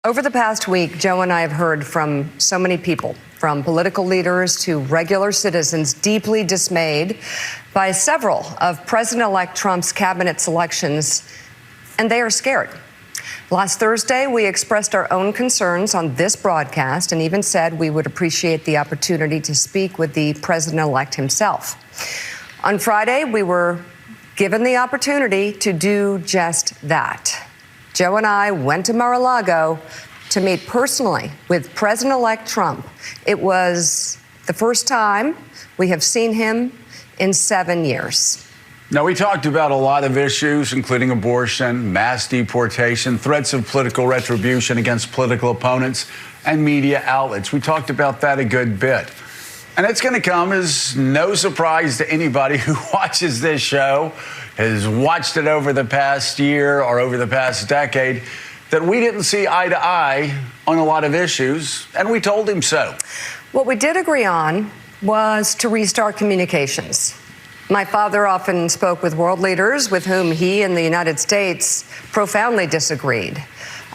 Over the past week, Joe and I have heard from so many people, from political leaders to regular citizens, deeply dismayed by several of President-elect Trump's cabinet selections, and they are scared. Last Thursday, we expressed our own concerns on this broadcast and even said we would appreciate the opportunity to speak with the president-elect himself. On Friday, we were given the opportunity to do just that. Joe and I went to Lago to meet personally with President-elect Trump. It was the first time we have seen him in 7 years. Now, we talked about a lot of issues, including abortion, mass deportation, threats of political retribution against political opponents, and media outlets. We talked about that a good bit. And it's going to come as no surprise to anybody who watches this show, has watched it over the past year or over the past decade, that we didn't see eye to eye on a lot of issues, and we told him so. What we did agree on was to restart communications. My father often spoke with world leaders with whom he and the United States profoundly disagreed.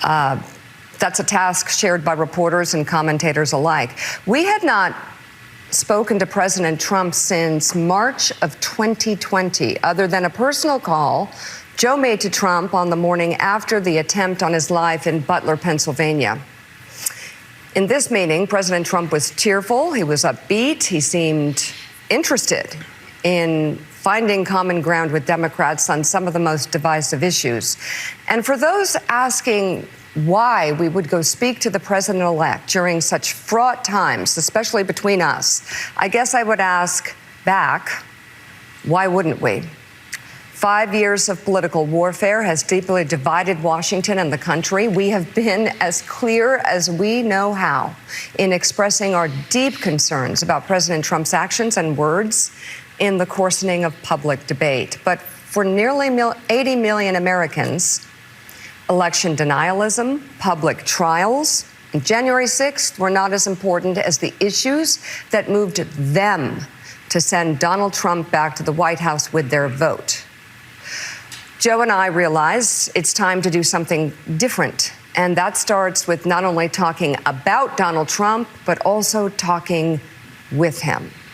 That's a task shared by reporters and commentators alike. We had not spoken to President Trump since March of 2020, other than a personal call Joe made to Trump on the morning after the attempt on his life in Butler, Pennsylvania. In this meeting, President Trump was cheerful, he was upbeat, he seemed interested in finding common ground with Democrats on some of the most divisive issues. And for those asking why we would go speak to the president-elect during such fraught times, especially between us, I guess I would ask back, why wouldn't we? 5 years of political warfare has deeply divided Washington and the country. We have been as clear as we know how in expressing our deep concerns about President Trump's actions and words in the coarsening of public debate. But for nearly 80 million Americans, election denialism, public trials, and January 6th were not as important as the issues that moved them to send Donald Trump back to the White House with their vote. Joe and I realize it's time to do something different, and that starts with not only talking about Donald Trump, but also talking with him.